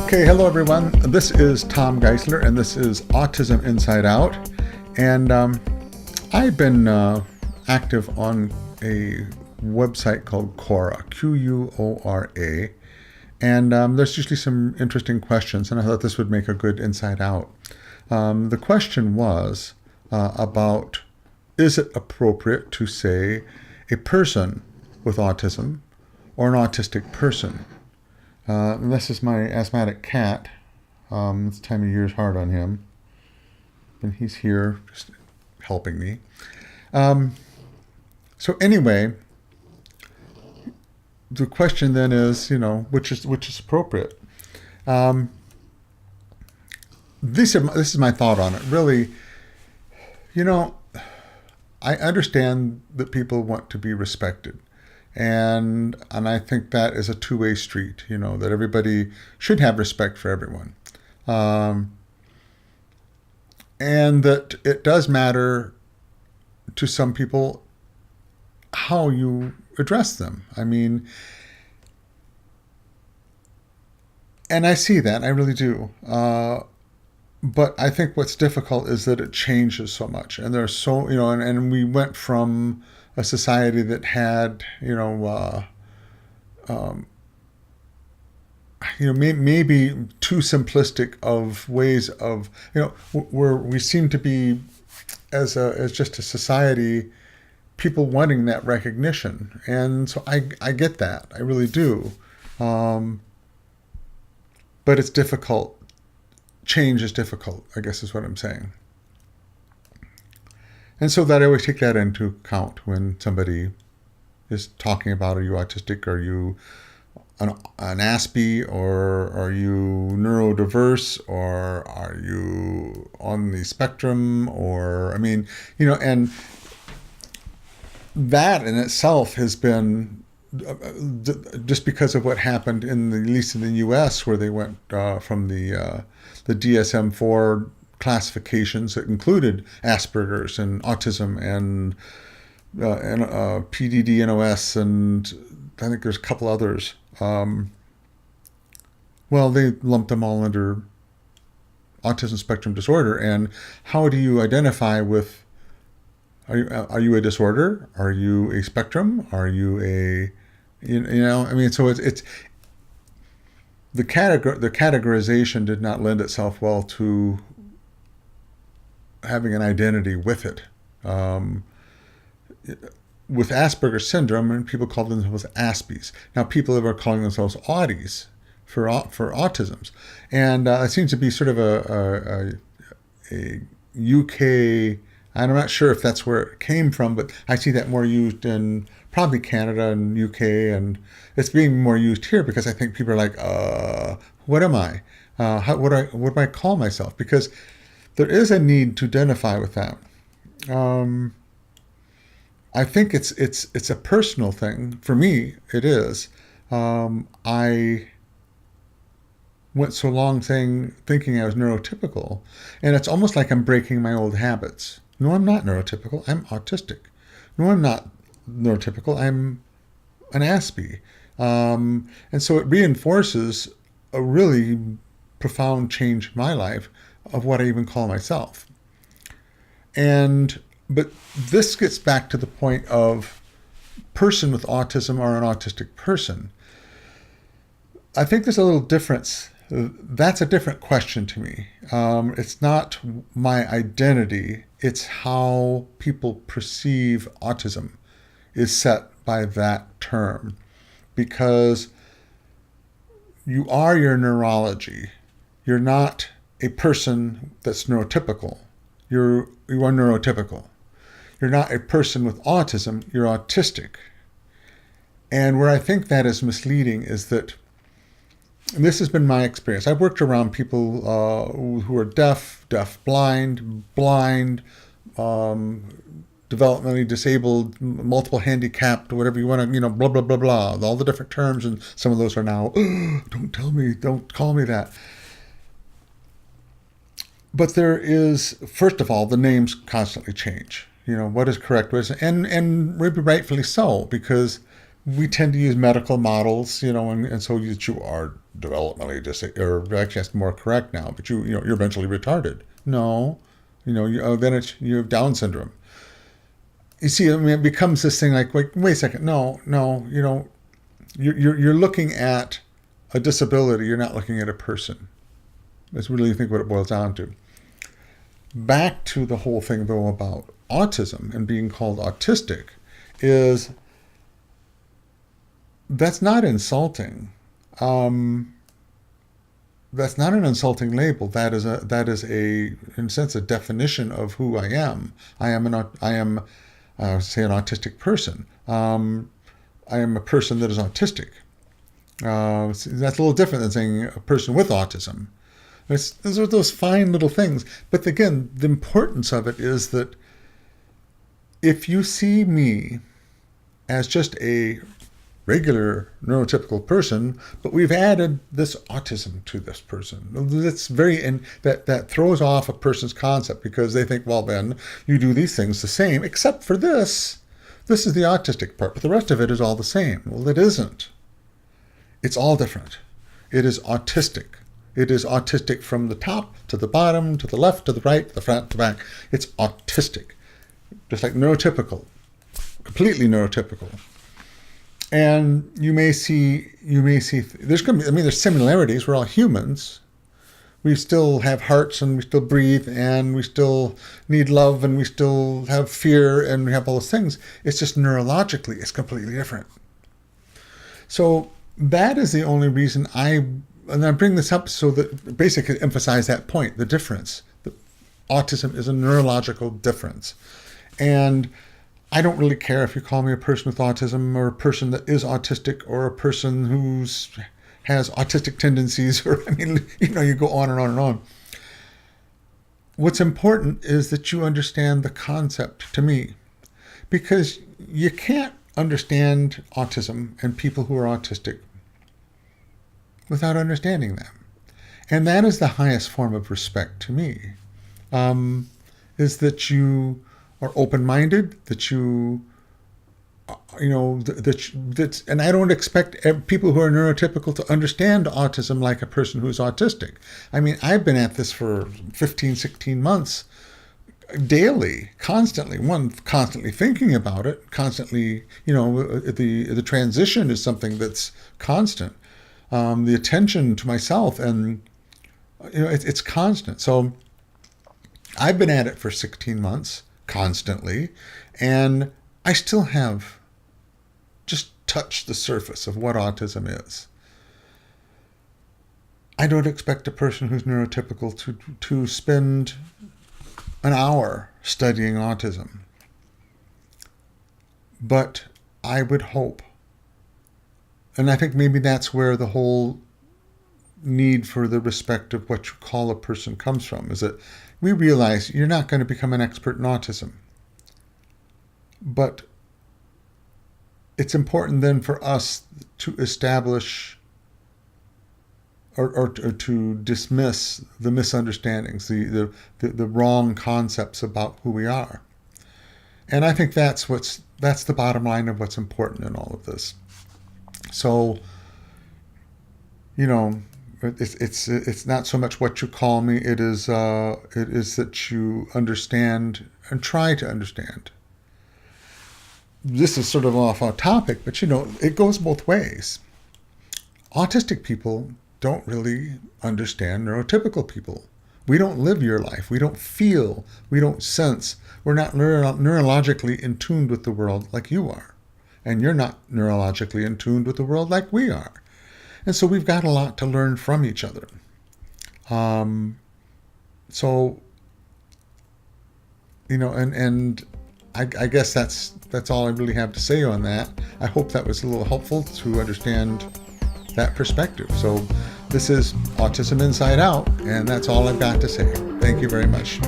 Okay, hello everyone. This is Tom Geisler, and this is Autism Inside Out. And I've been active on a website called Quora, Quora. And there's usually some interesting questions, and I thought this would make a good Inside Out. The question was about, is it appropriate to say a person with autism or an autistic person? This is my asthmatic cat. This time of year is hard on him. And he's here just helping me. So anyway, the question then is, which is appropriate? This is my thought on it. Really, I understand that people want to be respected. And I think that is a two-way street, that everybody should have respect for everyone. And that it does matter to some people how you address them. And I see that, I really do. But I think what's difficult is that it changes so much. And there's so, and we went from a society that had, maybe too simplistic of ways of, where we seem to be, as just a society, people wanting that recognition. And so I get that, I really do. But it's difficult. Change is difficult, I guess is what I'm saying. And so that I always take that into account when somebody is talking about, are you autistic, are you an Aspie, or are you neurodiverse, or are you on the spectrum, or, and that in itself has been, just because of what happened at least in the U.S., where they went from the DSM-4 classifications that included Asperger's and autism and PDD, NOS, and I think there's a couple others. They lumped them all under autism spectrum disorder. And how do you identify with? Are you a disorder? Are you a spectrum? Are you a So it's the categorization did not lend itself well to having an identity with it. With Asperger's syndrome, and people call themselves Aspies. Now people are calling themselves Auties for autisms, and it seems to be sort of a UK. I'm not sure if that's where it came from, but I see that more used in probably Canada and UK, and it's being more used here because I think people are like, what am I? What do I call myself? Because there is a need to identify with that. I think it's a personal thing. For me, it is. I went so long thinking I was neurotypical, and it's almost like I'm breaking my old habits. No, I'm not neurotypical. I'm autistic. No, I'm not neurotypical. I'm an Aspie. And so it reinforces a really profound change in my life of what I even call myself. But this gets back to the point of person with autism or an autistic person. I think there's a little difference. That's a different question to me. It's not my identity. It's how people perceive autism is set by that term. Because you are your neurology. You're not a person that's neurotypical. You are neurotypical. You're not a person with autism, you're autistic. And where I think that is misleading is that, and this has been my experience, I've worked around people who are deaf, blind, developmentally disabled, multiple handicapped, whatever you want to, blah, blah, blah, blah, all the different terms, and some of those are now, don't call me that. But there is, first of all, the names constantly change. What is correct, and maybe rightfully so, because we tend to use medical models, and so you are developmentally or actually that's more correct now, but you're mentally retarded. No, then you have Down syndrome. You see, I mean, it becomes this thing like, wait a second, no, you're looking at a disability, you're not looking at a person. That's really, I think, what it boils down to. Back to the whole thing, though, about autism and being called autistic is that's not insulting. That's not an insulting label. That is in a sense, a definition of who I am. I am, say, an autistic person. I am a person that is autistic. That's a little different than saying a person with autism. Those are those fine little things. But again, the importance of it is that if you see me as just a regular neurotypical person, but we've added this autism to this person, that's that throws off a person's concept, because they think, well, then you do these things the same, except for this. This is the autistic part, but the rest of it is all the same. Well, it isn't. It's all different. It is autistic. It is autistic from the top to the bottom, to the left, to the right, to the front, to the back. It's autistic. Just like neurotypical. Completely neurotypical. And you may see there's similarities. We're all humans. We still have hearts, and we still breathe, and we still need love, and we still have fear, and we have all those things. It's just neurologically, it's completely different. So that is the only reason I bring this up, so that basically emphasize that point, the difference. Autism is a neurological difference. And I don't really care if you call me a person with autism, or a person that is autistic, or a person who has autistic tendencies, or, you go on and on and on. What's important is that you understand the concept, to me, because you can't understand autism and people who are autistic without understanding them. And that is the highest form of respect to me, is that you are open-minded, that you, and I don't expect people who are neurotypical to understand autism like a person who's autistic. I mean, I've been at this for 15, 16 months, daily, constantly thinking about it, constantly, the transition is something that's constant. The attention to myself, and it's constant. So I've been at it for 16 months constantly, and I still have just touched the surface of what autism is. I don't expect a person who's neurotypical to spend an hour studying autism, but I would hope. And I think maybe that's where the whole need for the respect of what you call a person comes from, is that we realize you're not going to become an expert in autism. But it's important then for us to establish or to dismiss the misunderstandings, the wrong concepts about who we are. And I think that's the bottom line of what's important in all of this. So, it's not so much what you call me. It is that you understand and try to understand. This is sort of off topic, but it goes both ways. Autistic people don't really understand neurotypical people. We don't live your life. We don't feel. We don't sense. We're not neurologically in tune with the world like you are. And you're not neurologically in tune with the world like we are. And so we've got a lot to learn from each other. And I guess that's all I really have to say on that. I hope that was a little helpful to understand that perspective. So this is Autism Inside Out, and that's all I've got to say. Thank you very much.